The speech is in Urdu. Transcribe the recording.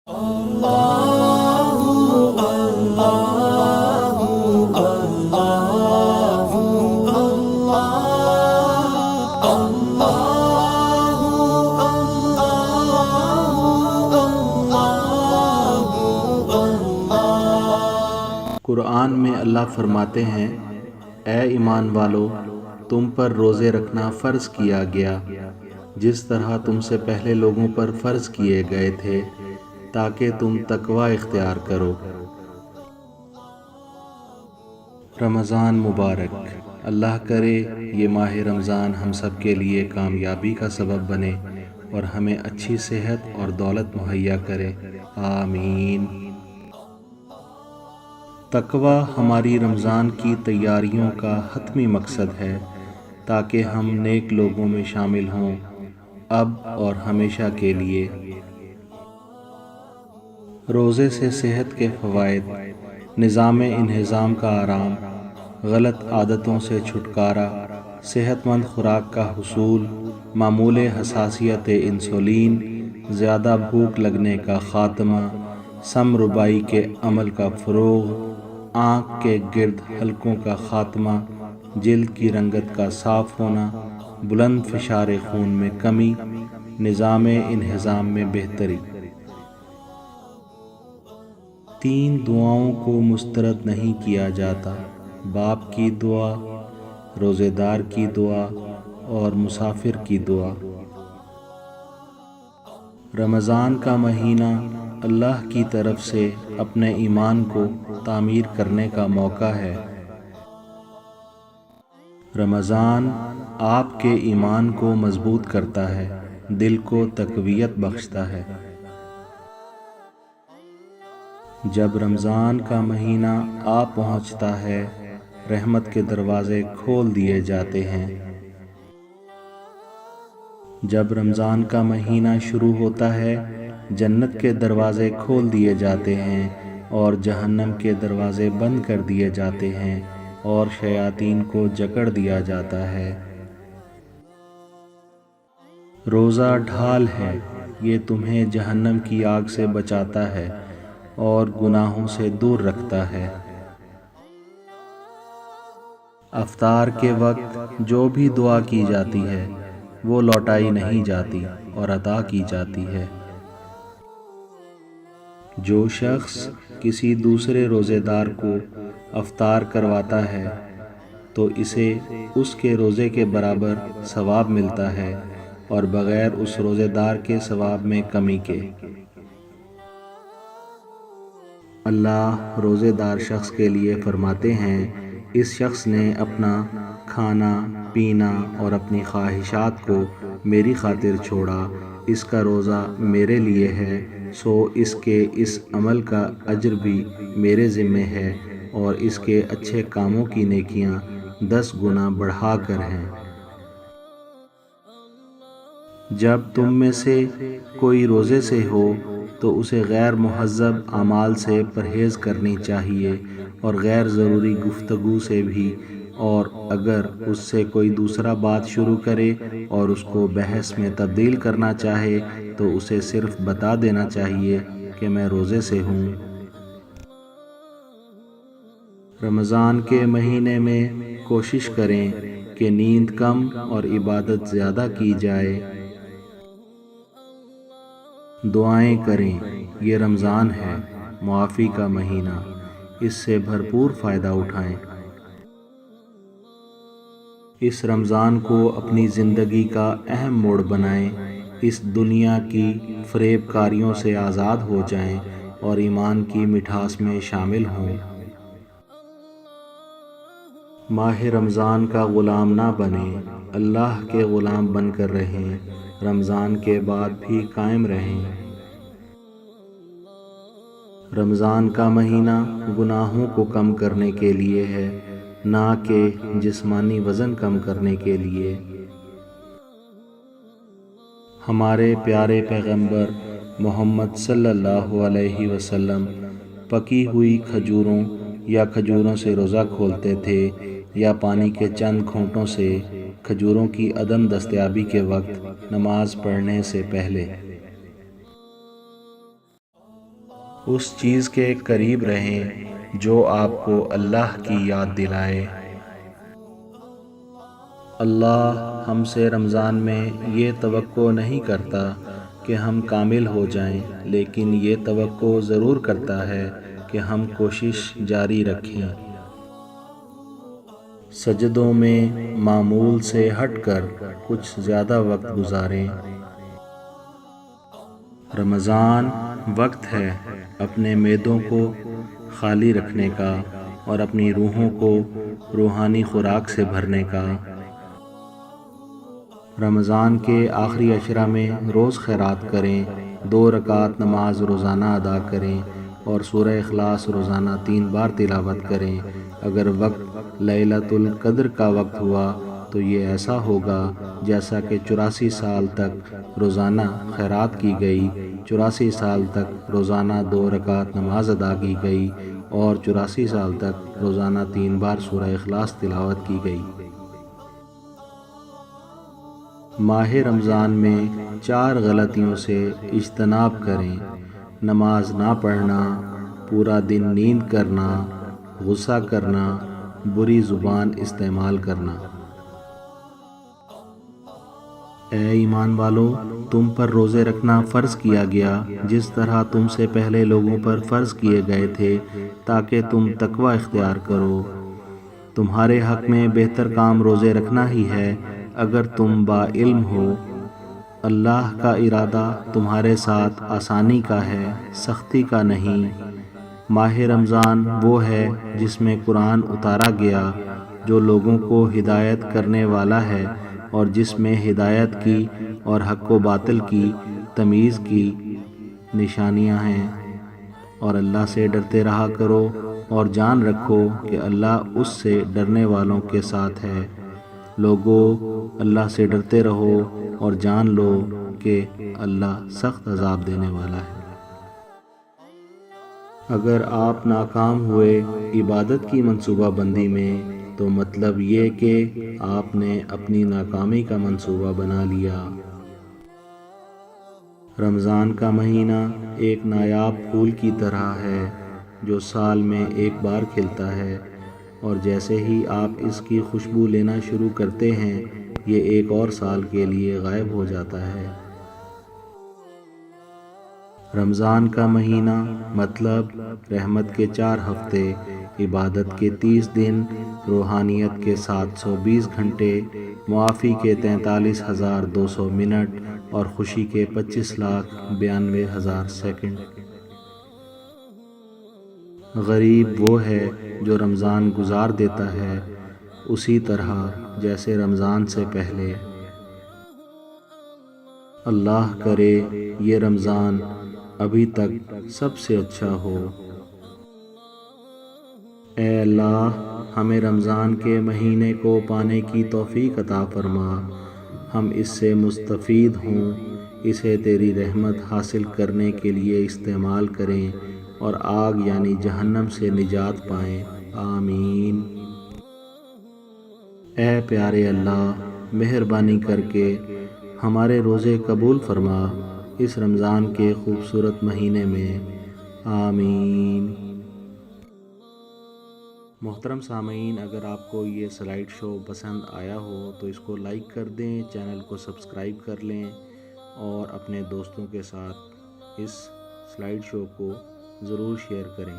قرآن میں اللہ فرماتے ہیں، اے ایمان والو، تم پر روزے رکھنا فرض کیا گیا جس طرح تم سے پہلے لوگوں پر فرض کیے گئے تھے تاکہ تم تقوی اختیار کرو۔ رمضان مبارک۔ اللہ کرے یہ ماہ رمضان ہم سب کے لیے کامیابی کا سبب بنے اور ہمیں اچھی صحت اور دولت مہیا کرے، آمین۔ تقوی ہماری رمضان کی تیاریوں کا حتمی مقصد ہے تاکہ ہم نیک لوگوں میں شامل ہوں، اب اور ہمیشہ کے لیے۔ روزے سے صحت کے فوائد: نظام انہضام کا آرام، غلط عادتوں سے چھٹکارا، صحت مند خوراک کا حصول، معمول حساسیت انسولین، زیادہ بھوک لگنے کا خاتمہ، سم ربائی کے عمل کا فروغ، آنکھ کے گرد حلقوں کا خاتمہ، جلد کی رنگت کا صاف ہونا، بلند فشار خون میں کمی، نظام انہضام میں بہتری۔ 3 دعاؤں کو مسترد نہیں کیا جاتا: باپ کی دعا، روزے دار کی دعا اور مسافر کی دعا۔ رمضان کا مہینہ اللہ کی طرف سے اپنے ایمان کو تعمیر کرنے کا موقع ہے۔ رمضان آپ کے ایمان کو مضبوط کرتا ہے، دل کو تقویت بخشتا ہے۔ جب رمضان کا مہینہ آ پہنچتا ہے، رحمت کے دروازے کھول دیے جاتے ہیں۔ جب رمضان کا مہینہ شروع ہوتا ہے، جنت کے دروازے کھول دیے جاتے ہیں اور جہنم کے دروازے بند کر دیے جاتے ہیں اور شیاطین کو جکڑ دیا جاتا ہے۔ روزہ ڈھال ہے، یہ تمہیں جہنم کی آگ سے بچاتا ہے اور گناہوں سے دور رکھتا ہے۔ افطار کے وقت جو بھی دعا کی جاتی ہے وہ لوٹائی نہیں جاتی اور عطا کی جاتی ہے۔ جو شخص کسی دوسرے روزے دار کو افطار کرواتا ہے تو اسے اس کے روزے کے برابر ثواب ملتا ہے اور بغیر اس روزے دار کے ثواب میں کمی کے۔ اللہ روزے دار شخص کے لیے فرماتے ہیں، اس شخص نے اپنا کھانا پینا اور اپنی خواہشات کو میری خاطر چھوڑا، اس کا روزہ میرے لیے ہے، سو اس کے اس عمل کا اجر بھی میرے ذمے ہے اور اس کے اچھے کاموں کی نیکیاں 10 گنا بڑھا کر ہیں۔ جب تم میں سے کوئی روزے سے ہو تو اسے غیر مہذب اعمال سے پرہیز کرنی چاہیے اور غیر ضروری گفتگو سے بھی، اور اگر اس سے کوئی دوسرا بات شروع کرے اور اس کو بحث میں تبدیل کرنا چاہے تو اسے صرف بتا دینا چاہیے کہ میں روزے سے ہوں۔ رمضان کے مہینے میں کوشش کریں کہ نیند کم اور عبادت زیادہ کی جائے۔ دعائیں کریں، یہ رمضان ہے، معافی کا مہینہ، اس سے بھرپور فائدہ اٹھائیں۔ اس رمضان کو اپنی زندگی کا اہم موڑ بنائیں، اس دنیا کی فریب کاریوں سے آزاد ہو جائیں اور ایمان کی مٹھاس میں شامل ہوں۔ ماہ رمضان کا غلام نہ بنیں، اللہ کے غلام بن کر رہیں، رمضان کے بعد بھی قائم رہیں۔ رمضان کا مہینہ گناہوں کو کم کرنے کے لیے ہے، نہ کہ جسمانی وزن کم کرنے کے لیے۔ ہمارے پیارے پیغمبر محمد صلی اللہ علیہ وسلم پکی ہوئی کھجوروں یا کھجوروں سے روزہ کھولتے تھے یا پانی کے چند گھونٹوں سے کھجوروں کی عدم دستیابی کے وقت نماز پڑھنے سے پہلے۔ اس چیز کے قریب رہیں جو آپ کو اللہ کی یاد دلائے۔ اللہ ہم سے رمضان میں یہ توقع نہیں کرتا کہ ہم کامل ہو جائیں، لیکن یہ توقع ضرور کرتا ہے کہ ہم کوشش جاری رکھیں، سجدوں میں معمول سے ہٹ کر کچھ زیادہ وقت گزاریں۔ رمضان وقت ہے اپنے معدوں کو خالی رکھنے کا اور اپنی روحوں کو روحانی خوراک سے بھرنے کا۔ رمضان کے آخری عشرہ میں روز خیرات کریں، 2 رکعت نماز روزانہ ادا کریں اور سورہ اخلاص روزانہ 3 بار تلاوت کریں۔ اگر وقت لیلۃ القدر کا وقت ہوا تو یہ ایسا ہوگا جیسا کہ 84 سال تک روزانہ خیرات کی گئی، 84 سال تک روزانہ 2 رکعت نماز ادا کی گئی اور 84 سال تک روزانہ 3 بار سورہ اخلاص تلاوت کی گئی۔ ماہ رمضان میں 4 غلطیوں سے اجتناب کریں: نماز نہ پڑھنا، پورا دن نیند کرنا، غصہ کرنا، بری زبان استعمال کرنا۔ اے ایمان والو، تم پر روزے رکھنا فرض کیا گیا جس طرح تم سے پہلے لوگوں پر فرض کیے گئے تھے تاکہ تم تقوی اختیار کرو۔ تمہارے حق میں بہتر کام روزے رکھنا ہی ہے اگر تم با علم ہو۔ اللہ کا ارادہ تمہارے ساتھ آسانی کا ہے، سختی کا نہیں۔ ماہ رمضان وہ ہے جس میں قرآن اتارا گیا، جو لوگوں کو ہدایت کرنے والا ہے اور جس میں ہدایت کی اور حق و باطل کی تمیز کی نشانیاں ہیں۔ اور اللہ سے ڈرتے رہا کرو اور جان رکھو کہ اللہ اس سے ڈرنے والوں کے ساتھ ہے۔ لوگو، اللہ سے ڈرتے رہو اور جان لو کہ اللہ سخت عذاب دینے والا ہے۔ اگر آپ ناکام ہوئے عبادت کی منصوبہ بندی میں تو مطلب یہ کہ آپ نے اپنی ناکامی کا منصوبہ بنا لیا۔ رمضان کا مہینہ ایک نایاب پھول کی طرح ہے جو سال میں ایک بار کھلتا ہے، اور جیسے ہی آپ اس کی خوشبو لینا شروع کرتے ہیں یہ ایک اور سال کے لیے غائب ہو جاتا ہے۔ رمضان کا مہینہ مطلب رحمت کے 4 ہفتے، عبادت کے 30 دن، روحانیت کے 720 گھنٹے، معافی کے 43,200 منٹ اور خوشی کے 25,92,000 سیکنڈ۔ غریب وہ ہے جو رمضان گزار دیتا ہے اسی طرح جیسے رمضان سے پہلے۔ اللہ کرے یہ رمضان ابھی تک سب سے اچھا ہو۔ اے اللہ، ہمیں رمضان کے مہینے کو پانے کی توفیق عطا فرما، ہم اس سے مستفید ہوں، اسے تیری رحمت حاصل کرنے کے لیے استعمال کریں اور آگ یعنی جہنم سے نجات پائیں، آمین۔ اے پیارے اللہ، مہربانی کر کے ہمارے روزے قبول فرما اس رمضان کے خوبصورت مہینے میں، آمین۔ محترم سامعین، اگر آپ کو یہ سلائیڈ شو پسند آیا ہو تو اس کو لائک کر دیں، چینل کو سبسکرائب کر لیں اور اپنے دوستوں کے ساتھ اس سلائیڈ شو کو ضرور شیئر کریں۔